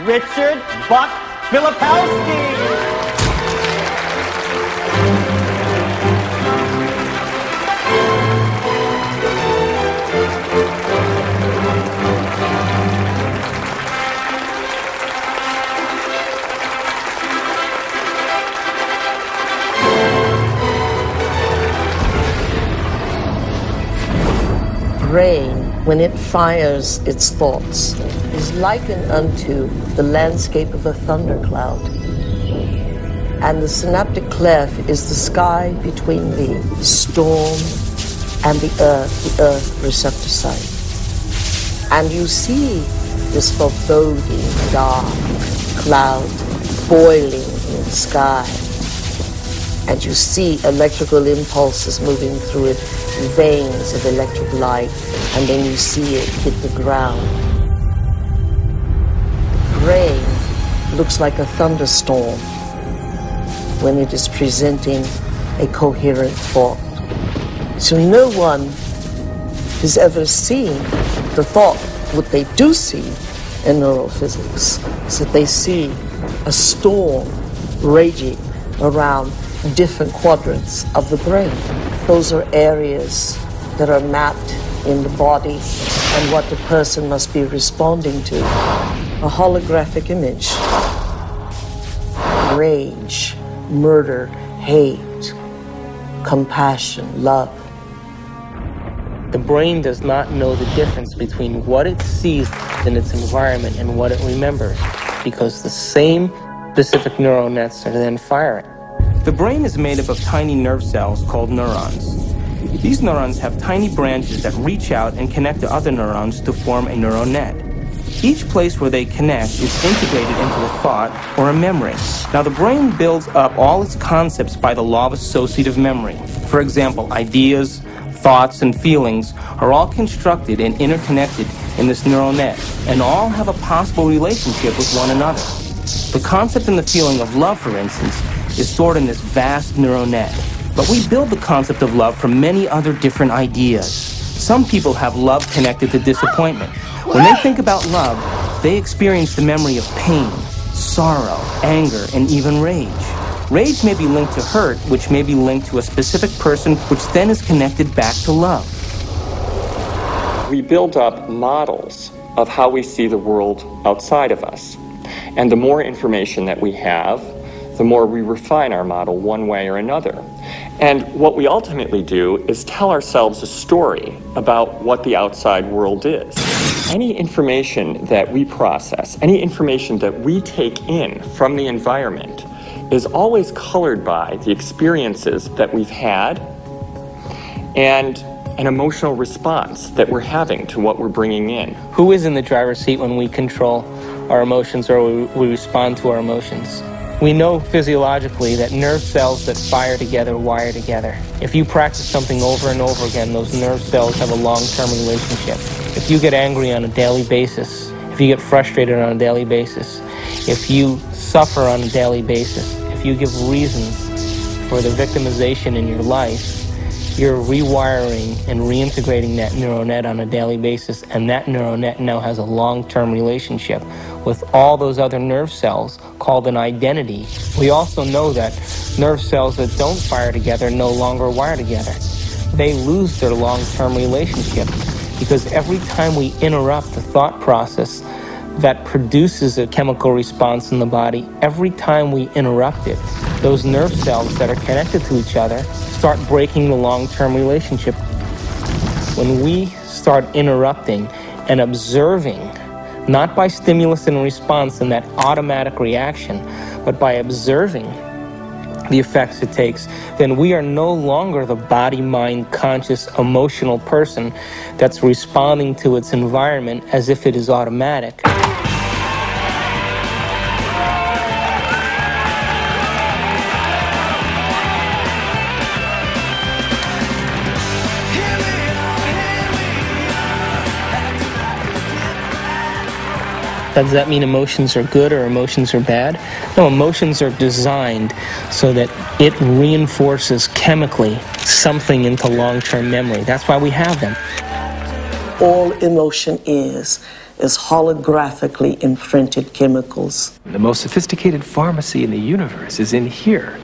Richard Buck Filipowski. Brain, when it fires its thoughts, is likened unto the landscape of a thundercloud. And the synaptic cleft is the sky between the storm and the earth receptor site. And you see this foreboding dark cloud boiling in the sky. And you see electrical impulses moving through it, veins of electric light, and then you see it hit the ground. Brain looks like a thunderstorm when it is presenting a coherent thought. So no one has ever seen the thought. What they do see in neurophysics is that they see a storm raging around different quadrants of the brain. Those are areas that are mapped in the body and what the person must be responding to. A holographic image. Rage, murder, hate, compassion, love. The brain does not know the difference between what it sees in its environment and what it remembers, because the same specific neural nets are then firing. The brain is made up of tiny nerve cells called neurons. These neurons have tiny branches that reach out and connect to other neurons to form a neural net. Each place where they connect is integrated into a thought or a memory. Now, the brain builds up all its concepts by the law of associative memory. For example, ideas, thoughts, and feelings are all constructed and interconnected in this neural net, and all have a possible relationship with one another. The concept and the feeling of love, for instance, is stored in this vast neural net. But we build the concept of love from many other different ideas. Some people have love connected to disappointment. When they think about love, they experience the memory of pain, sorrow, anger, and even rage. Rage may be linked to hurt, which may be linked to a specific person, which then is connected back to love. We build up models of how we see the world outside of us. And the more information that we have, the more we refine our model one way or another. And what we ultimately do is tell ourselves a story about what the outside world is. Any information that we process, any information that we take in from the environment is always colored by the experiences that we've had and an emotional response that we're having to what we're bringing in. Who is in the driver's seat when we control our emotions or we respond to our emotions? We know physiologically that nerve cells that fire together wire together. If you practice something over and over again, those nerve cells have a long-term relationship. If you get angry on a daily basis, if you get frustrated on a daily basis, if you suffer on a daily basis, if you give reasons for the victimization in your life, you're rewiring and reintegrating that neural net on a daily basis, and that neural net now has a long-term relationship with all those other nerve cells called an identity. We also know that nerve cells that don't fire together no longer wire together. They lose their long-term relationship because every time we interrupt the thought process that produces a chemical response in the body, every time we interrupt it, those nerve cells that are connected to each other start breaking the long-term relationship. When we start interrupting and observing, not by stimulus and response and that automatic reaction, but by observing the effects it takes, then we are no longer the body, mind, conscious, emotional person that's responding to its environment as if it is automatic. Does that mean emotions are good or emotions are bad? No, emotions are designed so that it reinforces chemically something into long-term memory. That's why we have them. All emotion is is holographically imprinted chemicals. The most sophisticated pharmacy in the universe is in here.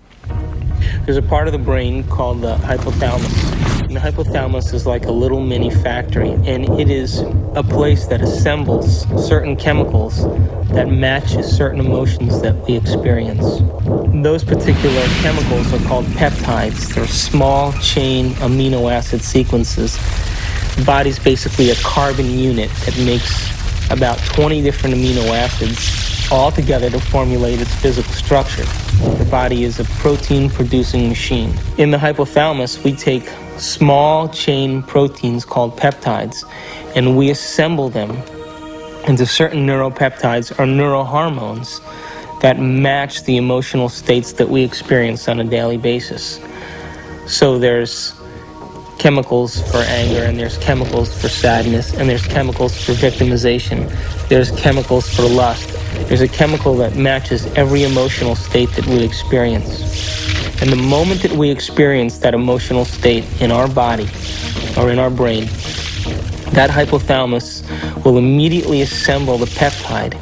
There's a part of the brain called the hypothalamus. And the hypothalamus is like a little mini factory, and it is a place that assembles certain chemicals that matches certain emotions that we experience. Those particular chemicals are called peptides. They're small chain amino acid sequences. The body's basically a carbon unit that makes about 20 different amino acids all together to formulate its physical structure. The body is a protein-producing machine. In the hypothalamus, we take small chain proteins called peptides, and we assemble them into certain neuropeptides or neurohormones that match the emotional states that we experience on a daily basis. So there's chemicals for anger, and there's chemicals for sadness, and there's chemicals for victimization, there's chemicals for lust. There's a chemical that matches every emotional state that we experience. And the moment that we experience that emotional state in our body or in our brain, that hypothalamus will immediately assemble the peptide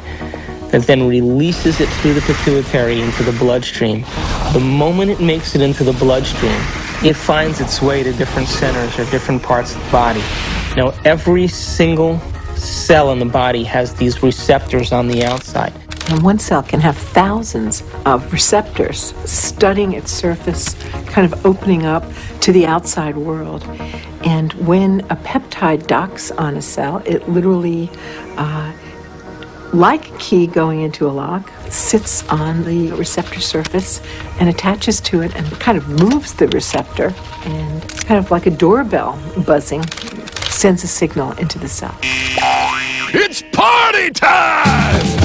that then releases it through the pituitary into the bloodstream. The moment it makes it into the bloodstream, it finds its way to different centers or different parts of the body. Now, every single cell in the body has these receptors on the outside. And one cell can have thousands of receptors studding its surface, kind of opening up to the outside world. And when a peptide docks on a cell, it literally, like a key going into a lock, sits on the receptor surface and attaches to it and kind of moves the receptor, and it's kind of like a doorbell buzzing, sends a signal into the cell. It's party time!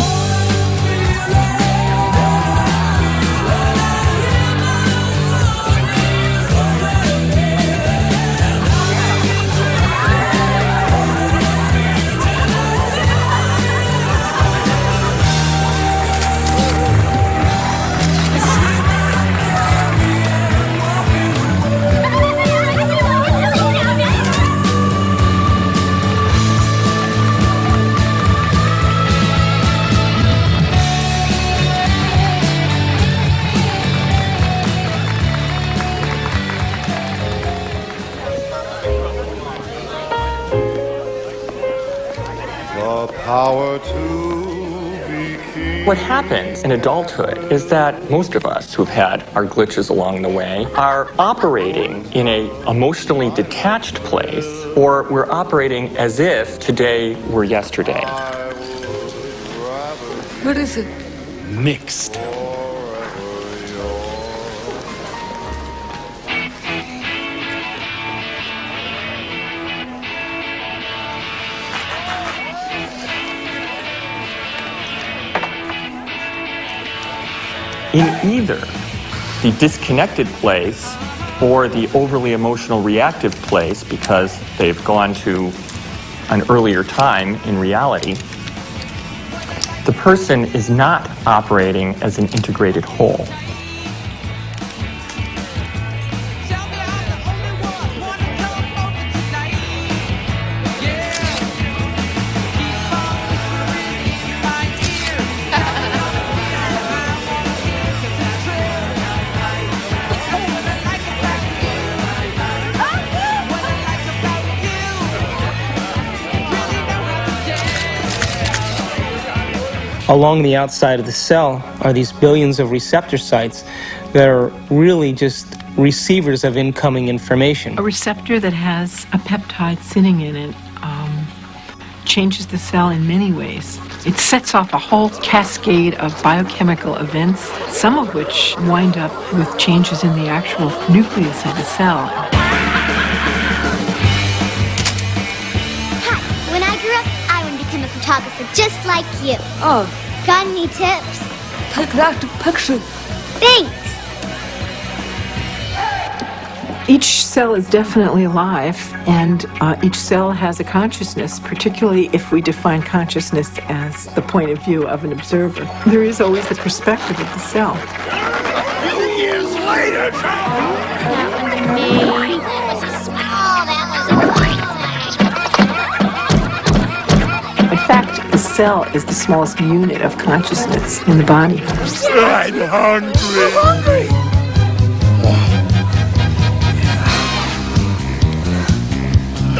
Power to be king. What happens in adulthood is that most of us who've had our glitches along the way are operating in a emotionally detached place, or we're operating as if today were yesterday. What is it? Mixed. In either the disconnected place or the overly emotional reactive place, because they've gone to an earlier time in reality, the person is not operating as an integrated whole. Along the outside of the cell are these billions of receptor sites that are really just receivers of incoming information. A receptor that has a peptide sitting in it changes the cell in many ways. It sets off a whole cascade of biochemical events, some of which wind up with changes in the actual nucleus of the cell. Hi, when I grew up, I want to become a photographer just like you. Oh. Got any tips? Take that picture. Thanks. Each cell is definitely alive, and each cell has a consciousness, particularly if we define consciousness as the point of view of an observer. There is always the perspective of the cell. A few years later! That was me. That was a small, that was a In fact, cell is the smallest unit of consciousness in the body. I'm hungry.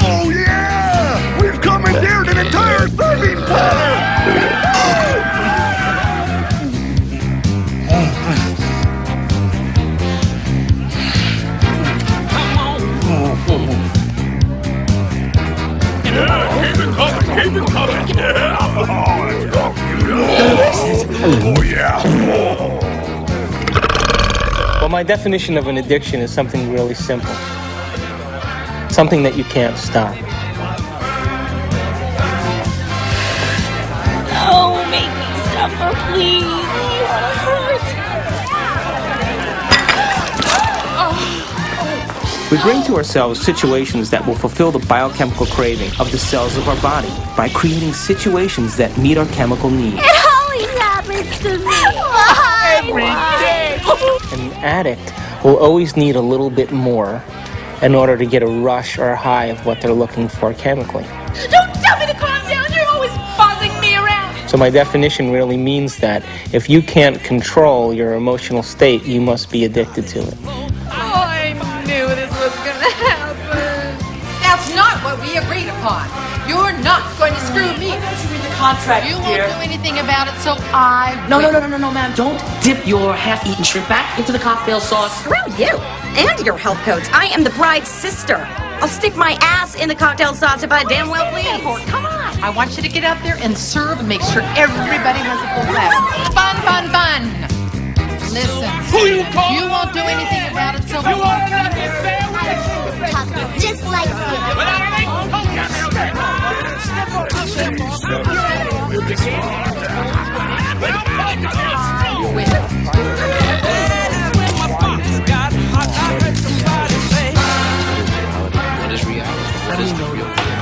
Oh yeah! We've commandeered an entire serving platter! Keep it coming! Yeah! Oh, yeah! Well, my definition of an addiction is something really simple. Something that you can't stop. Oh, make me suffer, please. It hurts. We bring to ourselves situations that will fulfill the biochemical craving of the cells of our body by creating situations that meet our chemical needs. It always happens to me. Why? Every day! An addict will always need a little bit more in order to get a rush or a high of what they're looking for chemically. Don't tell me to calm down. You're always buzzing me around. So my definition really means that if you can't control your emotional state, you must be addicted to it. I knew this was gonna happen. That's not what we agreed upon. You're not going to screw me. Don't you read the contract, You dear? won't do anything about it, so I No, will. ma'am. Don't dip your half-eaten shrimp back into the cocktail sauce. Screw you and your health codes. I am the bride's sister. I'll stick my ass in the cocktail sauce if I damn well please. Come on. I want you to get out there and serve and make sure everybody has a full glass. Fun. Listen. You won't do anything about it, so You want another sandwich? Talking just like you. What is reality? What is the real?